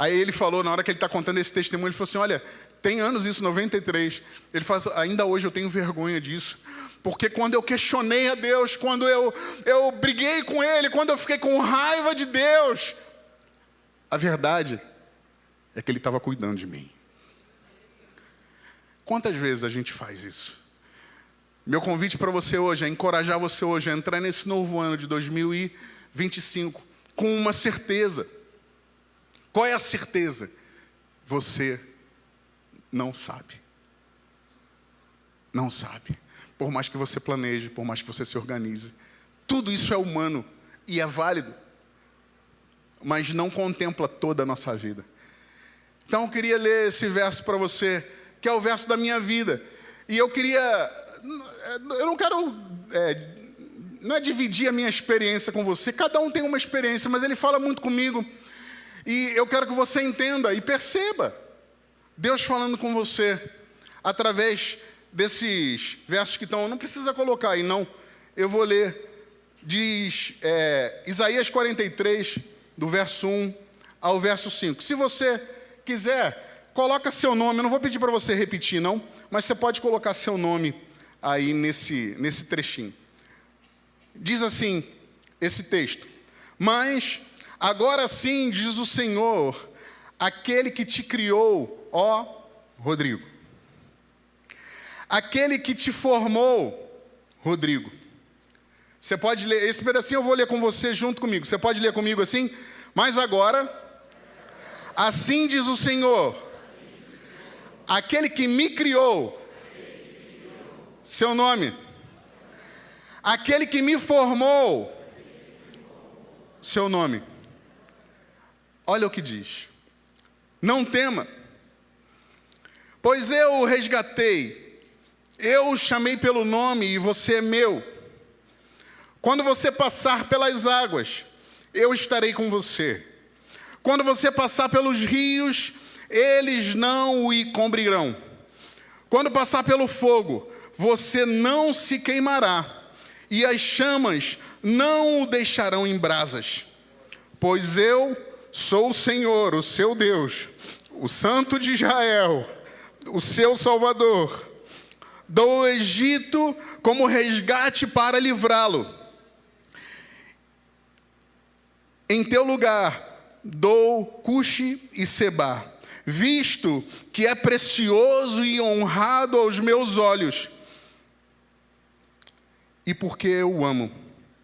Aí ele falou, na hora que ele está contando esse testemunho, ele falou assim: olha, tem anos isso, 93. Ele fala assim: ainda hoje eu tenho vergonha disso. Porque quando eu questionei a Deus, quando eu briguei com Ele, quando eu fiquei com raiva de Deus, a verdade é que Ele estava cuidando de mim. Quantas vezes a gente faz isso? Meu convite para você hoje é encorajar você hoje a entrar nesse novo ano de 2025 com uma certeza. Qual é a certeza? Você não sabe. Não sabe. Por mais que você planeje, por mais que você se organize. Tudo isso é humano e é válido. Mas não contempla toda a nossa vida. Então eu queria ler esse verso para você, que é o verso da minha vida. E eu não quero não é dividir a minha experiência com você. Cada um tem uma experiência, mas ele fala muito comigo. E eu quero que você entenda e perceba Deus falando com você através desses versos que estão... Não precisa colocar aí, não. Eu vou ler. Diz Isaías 43, do verso 1 ao verso 5. Se você quiser, coloca seu nome. Eu não vou pedir para você repetir, não. Mas você pode colocar seu nome aí nesse trechinho. Diz assim, esse texto: mas agora sim, diz o Senhor, aquele que te criou, ó Rodrigo, aquele que te formou, Rodrigo. Você pode ler, esse pedacinho eu vou ler com você junto comigo. Você pode ler comigo assim? Mas agora, assim diz o Senhor, aquele que me criou, seu nome, aquele que me formou, seu nome. Olha o que diz: não tema, pois eu o resgatei, eu o chamei pelo nome e você é meu. Quando você passar pelas águas, eu estarei com você. Quando você passar pelos rios, eles não o cobrirão. Quando passar pelo fogo, você não se queimará, e as chamas não o deixarão em brasas. Pois eu sou o Senhor, o seu Deus, o Santo de Israel, o seu Salvador. Dou o Egito como resgate para livrá-lo. Em teu lugar dou Cuxi e Sebá, visto que é precioso e honrado aos meus olhos. E porque eu o amo,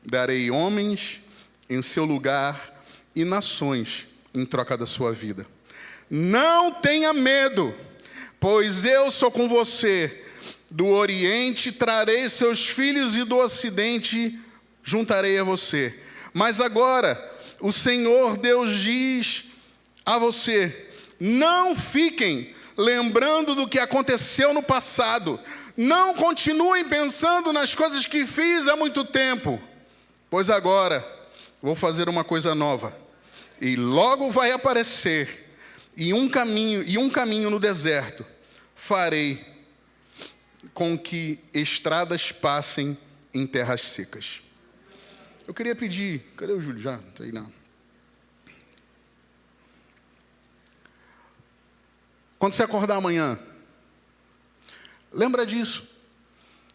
darei homens em seu lugar e nações em troca da sua vida. Não tenha medo, pois eu sou com você. Do Oriente trarei seus filhos e do Ocidente juntarei a você. Mas agora o Senhor Deus diz a você: não fiquem lembrando do que aconteceu no passado. Não continuem pensando nas coisas que fiz há muito tempo. Pois agora vou fazer uma coisa nova. E logo vai aparecer. E um caminho no deserto farei com que estradas passem em terras secas. Eu queria pedir... Cadê o Júlio? Já? Não sei não. Quando você acordar amanhã, lembra disso.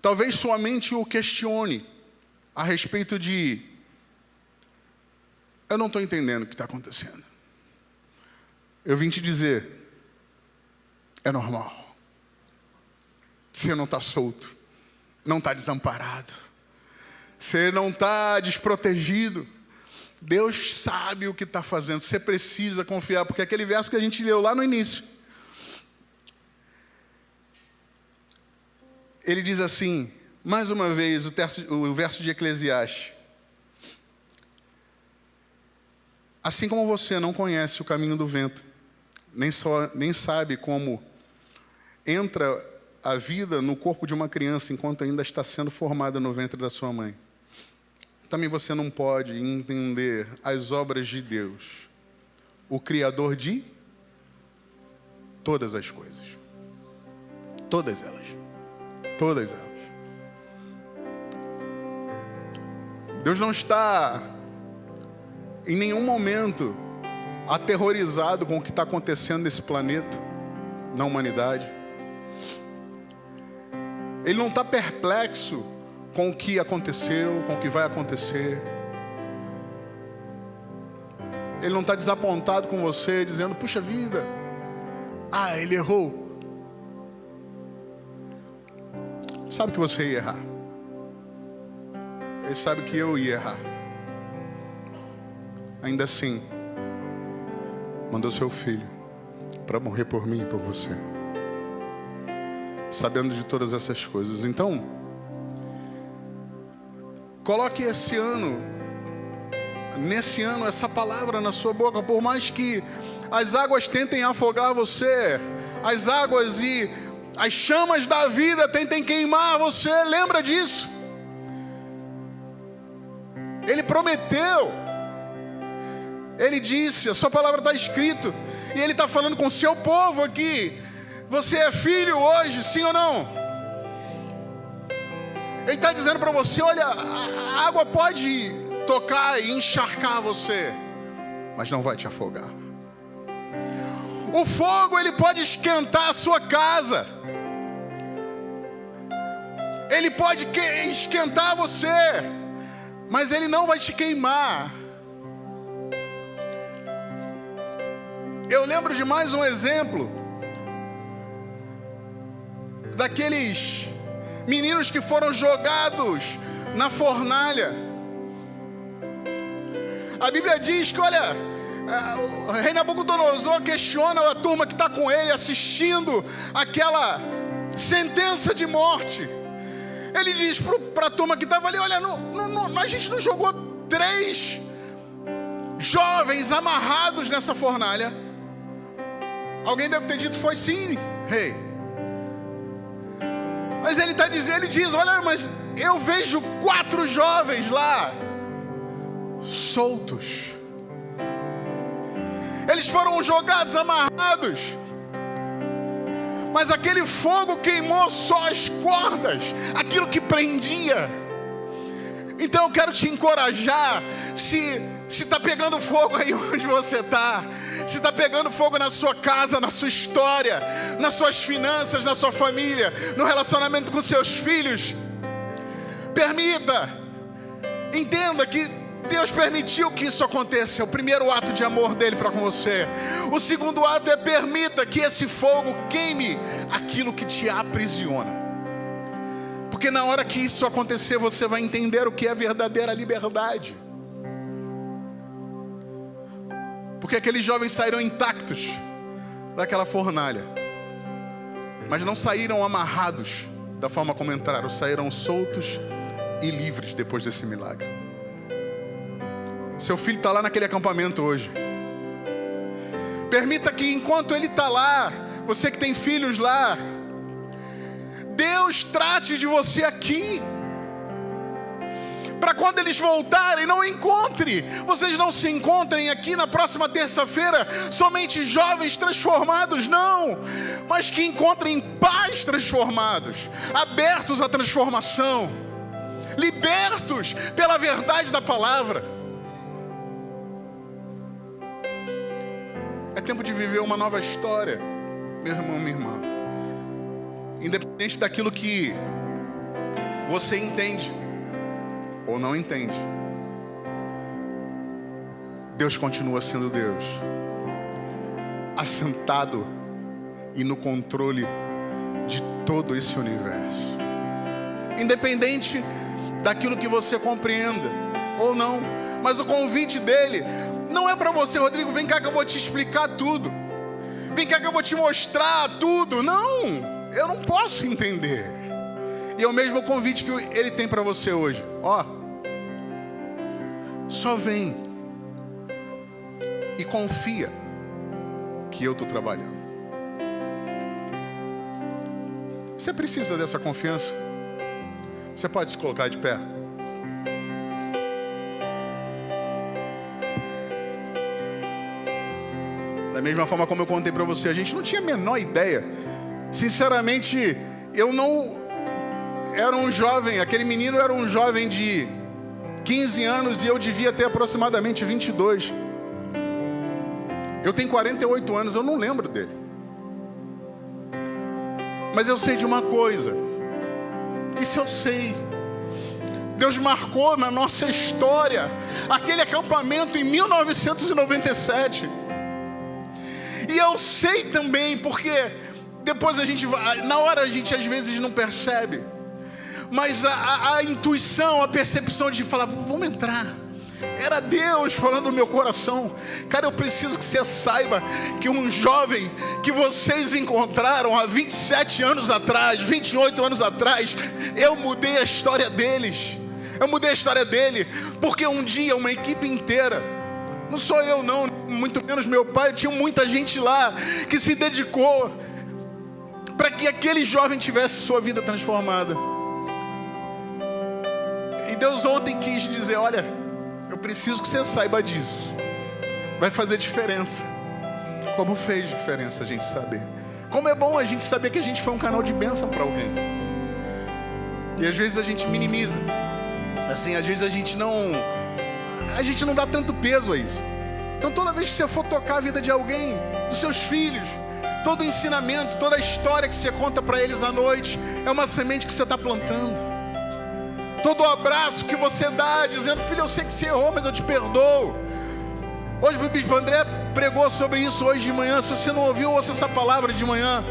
Talvez sua mente o questione a respeito de: eu não estou entendendo o que está acontecendo. Eu vim te dizer, é normal. Você não está solto, não está desamparado. Você não está desprotegido. Deus sabe o que está fazendo. Você precisa confiar, porque aquele verso que a gente leu lá no início, ele diz assim, mais uma vez, o verso de Eclesiastes: assim como você não conhece o caminho do vento, nem sabe como entra a vida no corpo de uma criança enquanto ainda está sendo formada no ventre da sua mãe, também você não pode entender as obras de Deus, o Criador de todas as coisas. Todas elas. Todas elas. Deus não está em nenhum momento aterrorizado com o que está acontecendo nesse planeta, na humanidade. Ele não está perplexo com o que aconteceu, com o que vai acontecer. Ele não está desapontado com você, dizendo: puxa vida, ele errou. Sabe que você ia errar. Ele sabe que eu ia errar. Ainda assim, mandou seu filho para morrer por mim e por você, sabendo de todas essas coisas. Então, coloque nesse ano, essa palavra na sua boca. Por mais que as águas tentem afogar você, as águas e as chamas da vida tentem queimar você, lembra disso. Ele prometeu, ele disse, a sua palavra está escrito, e ele está falando com o seu povo aqui. Você é filho hoje, sim ou não? Ele está dizendo para você: olha, a água pode tocar e encharcar você, mas não vai te afogar. O fogo, ele pode esquentar a sua casa, Ele pode esquentar você, mas ele não vai te queimar. Eu lembro de mais um exemplo daqueles meninos que foram jogados na fornalha. A Bíblia diz que, olha, o rei Nabucodonosor questiona a turma que está com ele, assistindo aquela sentença de morte. Ele diz para a turma que estava ali: olha, a gente não jogou 3 jovens amarrados nessa fornalha? Alguém deve ter dito: foi sim, rei. Mas ele diz: olha, mas eu vejo 4 jovens lá, soltos. Eles foram jogados amarrados, mas aquele fogo queimou só as cordas, aquilo que prendia. Então eu quero te encorajar. Se está pegando fogo aí onde você está, se está pegando fogo na sua casa, na sua história, nas suas finanças, na sua família, no relacionamento com seus filhos, entenda que Deus permitiu que isso aconteça. É o primeiro ato de amor dele para com você. O segundo ato é: permita que esse fogo queime aquilo que te aprisiona. Porque na hora que isso acontecer, você vai entender o que é verdadeira liberdade. Porque aqueles jovens saíram intactos daquela fornalha, mas não saíram amarrados da forma como entraram. Saíram soltos e livres depois desse milagre. Seu filho está lá naquele acampamento hoje. Permita que enquanto ele está lá, você que tem filhos lá, Deus trate de você aqui, para quando eles voltarem, vocês não se encontrem aqui na próxima terça-feira somente jovens transformados, não, mas que encontrem pais transformados, abertos à transformação, libertos pela verdade da palavra. É tempo de viver uma nova história, meu irmão, minha irmã. Independente daquilo que você entende ou não entende, Deus continua sendo Deus, assentado e no controle de todo esse universo. Independente daquilo que você compreenda ou não, mas o convite dele não é para você: Rodrigo, vem cá que eu vou te explicar tudo, vem cá que eu vou te mostrar tudo. Não, eu não posso entender. E é o mesmo convite que ele tem para você hoje. Só vem e confia que eu estou trabalhando. Você precisa dessa confiança? Você pode se colocar de pé? Da mesma forma como eu contei para você, a gente não tinha a menor ideia. Sinceramente, eu não era um jovem, aquele menino era um jovem de 15 anos e eu devia ter aproximadamente 22. Eu tenho 48 anos, eu não lembro dele. Mas eu sei de uma coisa, isso eu sei: Deus marcou na nossa história aquele acampamento em 1997. E eu sei também, porque depois na hora a gente às vezes não percebe, mas a intuição, a percepção de falar: vamos entrar, era Deus falando no meu coração. Cara, eu preciso que você saiba que um jovem que vocês encontraram há 27 anos atrás, 28 anos atrás, eu mudei a história deles. Eu mudei a história dele, porque um dia uma equipe inteira, não sou eu não, muito menos meu pai, tinha muita gente lá que se dedicou para que aquele jovem tivesse sua vida transformada. E Deus ontem quis dizer: olha, eu preciso que você saiba disso. Vai fazer diferença. Como fez diferença a gente saber. Como é bom a gente saber que a gente foi um canal de bênção para alguém. E às vezes a gente minimiza. Assim, às vezes a gente não dá tanto peso a isso. Então toda vez que você for tocar a vida de alguém, dos seus filhos, Todo ensinamento, toda a história que você conta para eles à noite é uma semente que você está plantando. Todo abraço que você dá, dizendo: filho, eu sei que você errou, mas eu te perdoo. Hoje o Bispo André pregou sobre isso hoje de manhã. Se você não ouviu, ouça essa palavra de manhã.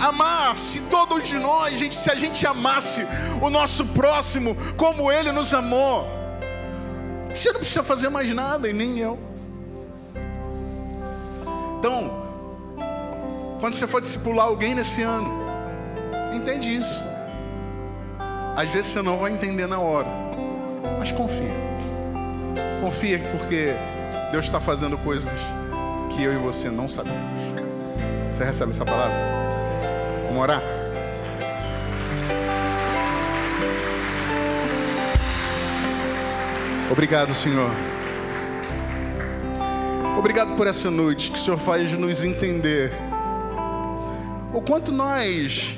Amar, se todos de nós, se a gente amasse o nosso próximo como ele nos amou, você não precisa fazer mais nada, e nem eu. Então, quando você for discipular alguém nesse ano, entende isso. Às vezes você não vai entender na hora, mas confia. Confia, porque Deus está fazendo coisas que eu e você não sabemos. Você recebe essa palavra? Vamos orar? Obrigado, Senhor. Obrigado por essa noite que o Senhor faz nos entender o quanto nós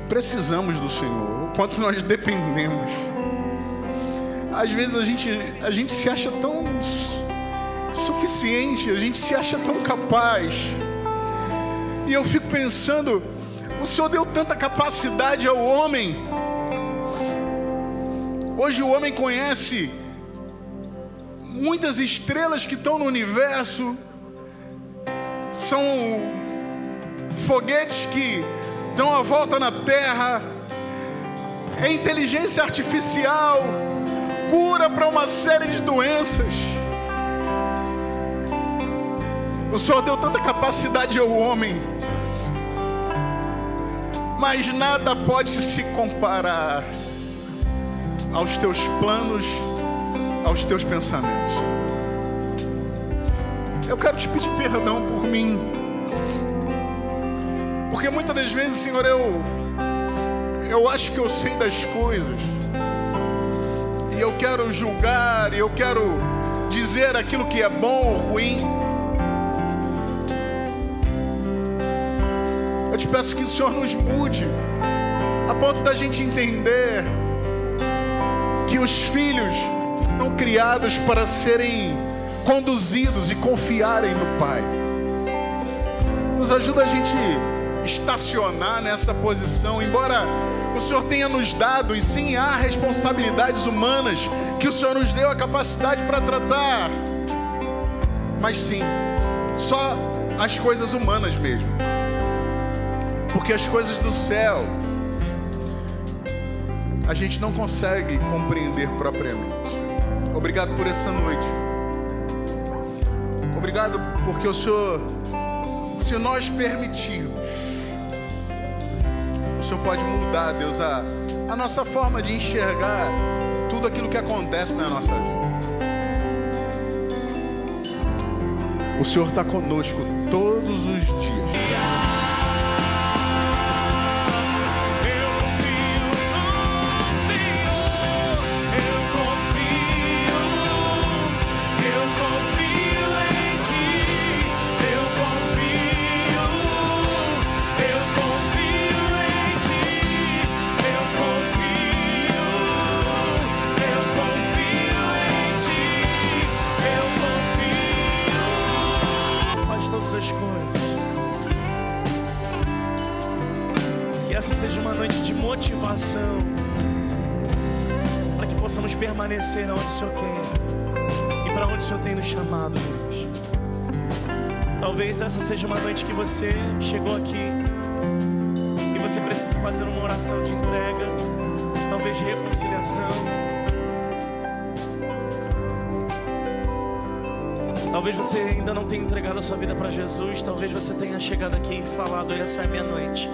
precisamos do Senhor, o quanto nós dependemos. Às vezes a gente se acha tão suficiente, a gente se acha tão capaz. E eu fico pensando, o Senhor deu tanta capacidade ao homem. Hoje o homem conhece muitas estrelas que estão no universo. São foguetes que dão a volta na Terra. É inteligência artificial, cura para uma série de doenças. O Senhor deu tanta capacidade ao homem, mas nada pode se comparar aos teus planos, aos teus pensamentos. Eu quero te pedir perdão por mim, porque muitas das vezes, Senhor, eu acho que eu sei das coisas, e eu quero julgar, e eu quero dizer aquilo que é bom ou ruim. Eu te peço que o Senhor nos mude, a ponto da gente entender que os filhos foram criados para serem conduzidos e confiarem no Pai. Nos ajuda a gente estacionar nessa posição, embora o Senhor tenha nos dado, e sim há responsabilidades humanas que o Senhor nos deu a capacidade para tratar, mas sim, só as coisas humanas mesmo, porque as coisas do céu a gente não consegue compreender propriamente. Obrigado por essa noite. Obrigado porque o Senhor, se nós permitirmos, o Senhor pode mudar, Deus, a nossa forma de enxergar tudo aquilo que acontece na nossa vida. O Senhor está conosco todos os dias. Seja uma noite de motivação para que possamos permanecer onde o Senhor quer e para onde o Senhor tem nos chamado, Deus. Talvez essa seja uma noite que você chegou aqui e você precisa fazer uma oração de entrega, talvez de reconciliação. Talvez você ainda não tenha entregado a sua vida para Jesus. Talvez você tenha chegado aqui e falado: essa é a minha noite.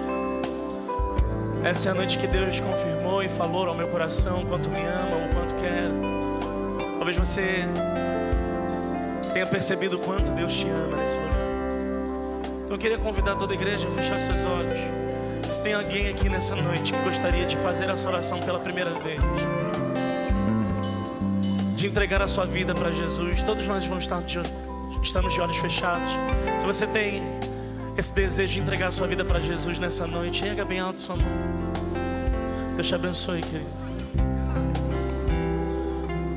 Essa é a noite que Deus confirmou e falou ao meu coração o quanto me ama, o quanto quer. Talvez você tenha percebido o quanto Deus te ama nesse lugar. Então eu queria convidar toda a igreja a fechar seus olhos. Se tem alguém aqui nessa noite que gostaria de fazer essa oração pela primeira vez, de entregar a sua vida para Jesus, todos nós estamos de olhos fechados. Se você tem esse desejo de entregar a sua vida para Jesus nessa noite, erga bem alto sua mão. Deus te abençoe, querido.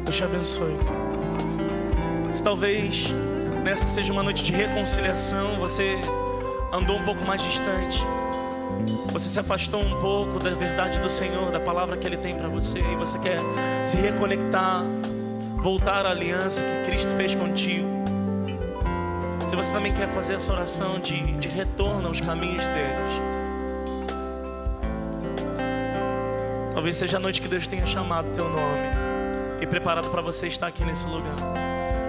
Deus te abençoe. Se talvez nessa seja uma noite de reconciliação. Você andou um pouco mais distante, você se afastou um pouco da verdade do Senhor, da palavra que Ele tem para você, e você quer se reconectar, voltar à aliança que Cristo fez contigo. Se você também quer fazer essa oração de retorno aos caminhos de Deus, talvez seja a noite que Deus tenha chamado o teu nome e preparado para você estar aqui nesse lugar.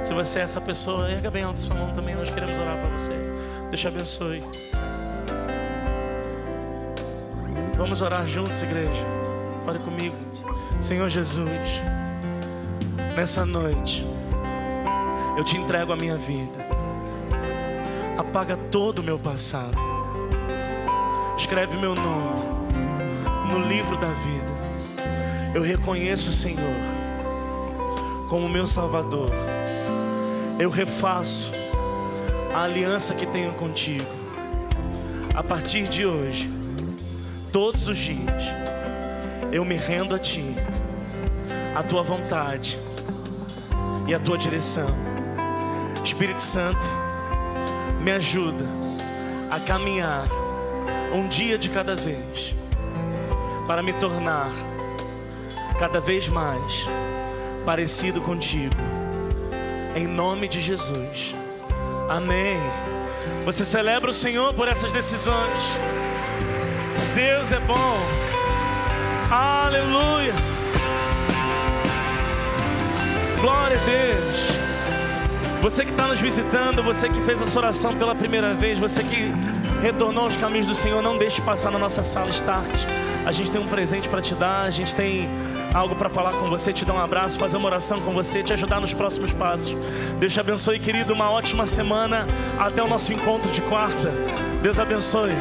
Se você é essa pessoa, erga bem alto sua mão também, nós queremos orar para você. Deus te abençoe. Vamos orar juntos, igreja. Ore comigo. Senhor Jesus, nessa noite eu te entrego a minha vida. Apaga todo o meu passado. Escreve meu nome no livro da vida. Eu reconheço o Senhor como meu Salvador. Eu refaço a aliança que tenho contigo. A partir de hoje, todos os dias, eu me rendo a Ti, a Tua vontade e a Tua direção. Espírito Santo, me ajuda a caminhar um dia de cada vez, para me tornar cada vez mais parecido contigo. Em nome de Jesus. Amém. Você celebra o Senhor por essas decisões. Deus é bom. Aleluia. Glória a Deus. Você que está nos visitando, você que fez essa oração pela primeira vez, você que retornou aos caminhos do Senhor, não deixe passar na nossa sala Start. A gente tem um presente para te dar, a gente tem algo para falar com você, te dar um abraço, fazer uma oração com você, te ajudar nos próximos passos. Deus te abençoe, querido, uma ótima semana. Até o nosso encontro de quarta. Deus abençoe.